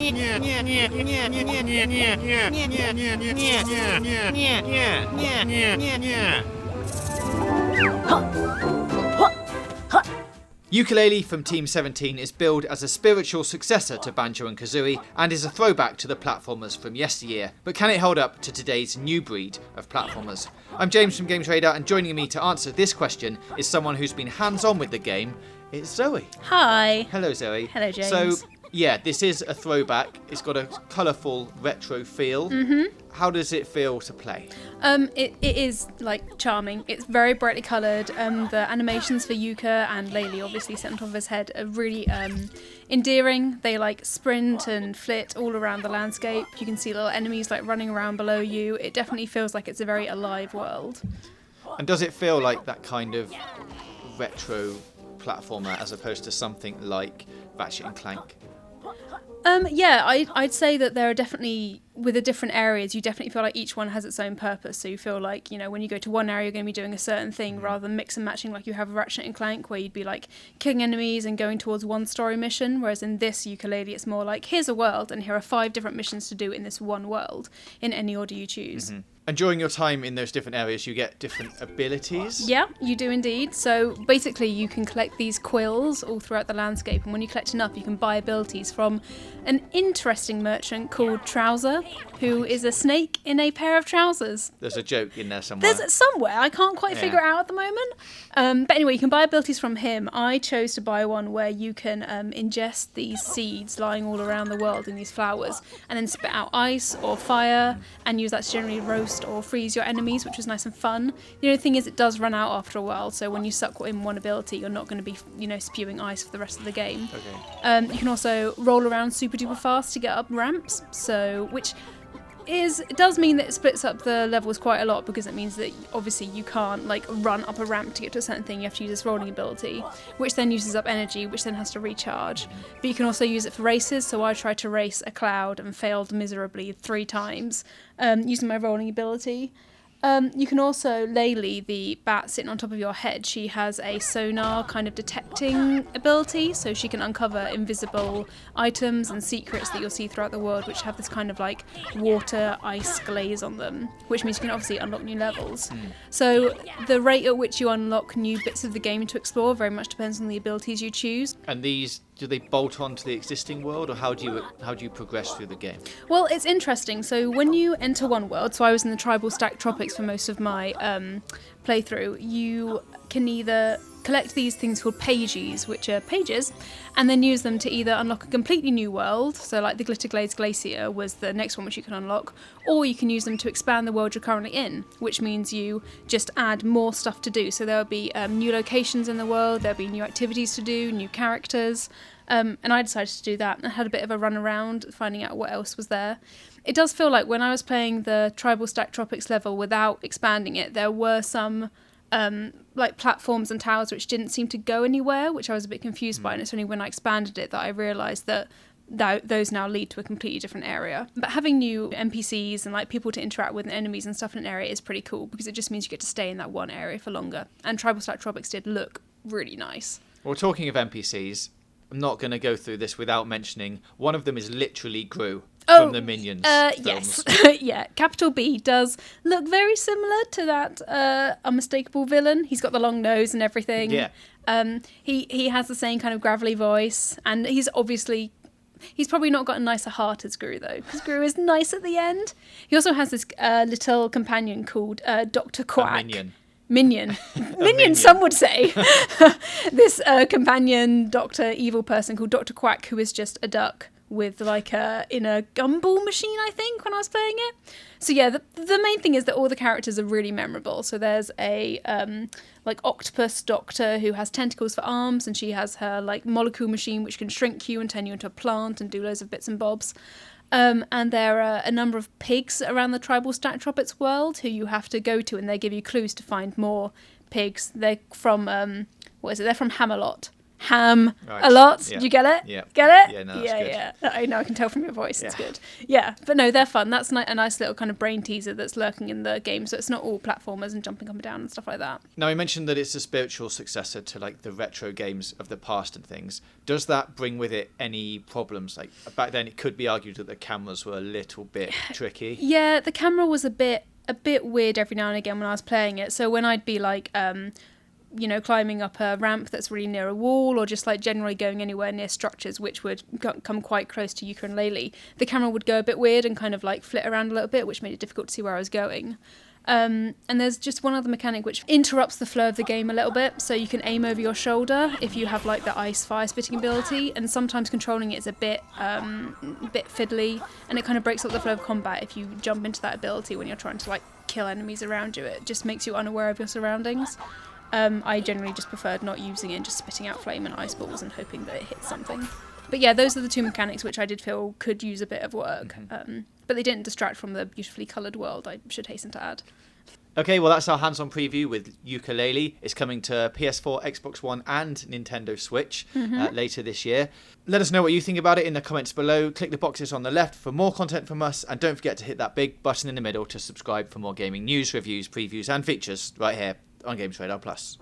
Yooka Laylee from Team 17 is billed as a spiritual successor to Banjo and Kazooie and is a throwback to the platformers from yesteryear. But can it hold up to today's new breed of platformers? I'm James from GamesRadar, and joining me to answer this question is someone who's been hands-on with the game. It's Zoe. Hi. Hello, Zoe. Hello, James. So, yeah, this is a throwback. It's got a colourful retro feel. How does it feel to play? It is like charming. It's very brightly coloured. The animations for Yooka and Laylee, obviously set on top of his head, are really endearing. They like sprint and flit all around the landscape. You can see little enemies like running around below you. It definitely feels like it's a very alive world. And does it feel like that kind of retro platformer as opposed to something like Ratchet and Clank? Yeah, I'd say that there are definitely, with the different areas, you definitely feel like each one has its own purpose. So you feel like, when you go to one area, you're going to be doing a certain thing rather than mix and matching like you have a Ratchet and Clank, where you'd be like killing enemies and going towards one story mission. Whereas in this Yooka Laylee, it's more like, here's a world and here are 5 different missions to do in this one world in any order you choose. And during your time in those different areas, you get different abilities? Yeah, you do indeed. So basically you can collect these quills all throughout the landscape, and when you collect enough you can buy abilities from an interesting merchant called Trouser, who is a snake in a pair of trousers. There's a joke in there somewhere. There's somewhere, I can't quite figure it out at the moment. But anyway, you can buy abilities from him. I chose to buy one where you can ingest these seeds lying all around the world in these flowers, and then spit out ice or fire, and use that to generally roast or freeze your enemies, which was nice and fun. The only thing is it does run out after a while, so when you suck in one ability, you're not going to be, spewing ice for the rest of the game. Okay. You can also roll around super duper fast to get up ramps, it does mean that it splits up the levels quite a lot, because it means that obviously you can't run up a ramp to get to a certain thing. You have to use this rolling ability, which then uses up energy, which then has to recharge. But you can also use it for races, so I tried to race a cloud and failed miserably 3 times using my rolling ability. You can also, Laylee, the bat sitting on top of your head, she has a sonar kind of detecting ability, so she can uncover invisible items and secrets that you'll see throughout the world, which have this kind of water ice glaze on them, which means you can obviously unlock new levels. So the rate at which you unlock new bits of the game to explore very much depends on the abilities you choose. And these, do they bolt onto the existing world, or how do you progress through the game? Well, it's interesting. So when you enter one world, so I was in the tribal stack tropics for most of my playthrough, you can either collect these things called pages, which are pages, and then use them to either unlock a completely new world, so like the Glitter Glaze Glacier was the next one which you can unlock, or you can use them to expand the world you're currently in, which means you just add more stuff to do. So there'll be new locations in the world, there'll be new activities to do, new characters, and I decided to do that and had a bit of a run around finding out what else was there. It does feel like when I was playing the Tribal Stack Tropics level without expanding it, there were some platforms and towers which didn't seem to go anywhere, which I was a bit confused by, and it's only when I expanded it that I realised that those now lead to a completely different area. But having new NPCs and people to interact with and enemies and stuff in an area is pretty cool, because it just means you get to stay in that one area for longer. And Tribal Stack Tropics did look really nice. Well, talking of NPCs, I'm not going to go through this without mentioning one of them is literally Gru from the Minions films. Yes. Yeah, Capital B does look very similar to that unmistakable villain. He's got the long nose and everything. Yeah. He has the same kind of gravelly voice, and he's probably not got a nicer heart as Gru, though, because Gru is nice at the end. He also has this little companion called Dr. Quack. Minion, some would say. This companion doctor evil person called Dr. Quack, who is just a duck with in a gumball machine, I think, when I was playing it. So yeah, the main thing is that all the characters are really memorable. So there's a octopus doctor who has tentacles for arms, and she has her molecule machine which can shrink you and turn you into a plant and do loads of bits and bobs. And there are a number of pigs around the Tribal Stack Tropics world who you have to go to, and they give you clues to find more pigs. They're from They're from Hammerlot, ham Right. a lot. Yeah. Do you get it? Yeah. Get it? Yeah, no, that's yeah, good. yeah. I know, I can tell from your voice. It's Yeah. good. Yeah, but no, they're fun. That's a nice little kind of brain teaser that's lurking in the game. So it's not all platformers and jumping up and down and stuff like that. Now, you mentioned that it's a spiritual successor to like the retro games of the past and things. Does that bring with it any problems? Like back then, it could be argued that the cameras were a little bit tricky. Yeah, the camera was a bit weird every now and again when I was playing it. So when I'd be like, climbing up a ramp that's really near a wall, or just like generally going anywhere near structures which would come quite close to Yooka and Laylee, the camera would go a bit weird and kind of like flit around a little bit, which made it difficult to see where I was going. And there's just one other mechanic which interrupts the flow of the game a little bit. So you can aim over your shoulder if you have like the ice fire spitting ability, and sometimes controlling it is a bit fiddly, and it kind of breaks up the flow of combat if you jump into that ability when you're trying to like kill enemies around you. It just makes you unaware of your surroundings. I generally just preferred not using it and just spitting out flame and ice balls and hoping that it hits something. But yeah, those are the two mechanics which I did feel could use a bit of work. But they didn't distract from the beautifully coloured world, I should hasten to add. Okay, well, that's our hands-on preview with Yooka Laylee. It's coming to PS4, Xbox One and Nintendo Switch later this year. Let us know what you think about it in the comments below. Click the boxes on the left for more content from us, and don't forget to hit that big button in the middle to subscribe for more gaming news, reviews, previews and features right here on GamesRadar Plus.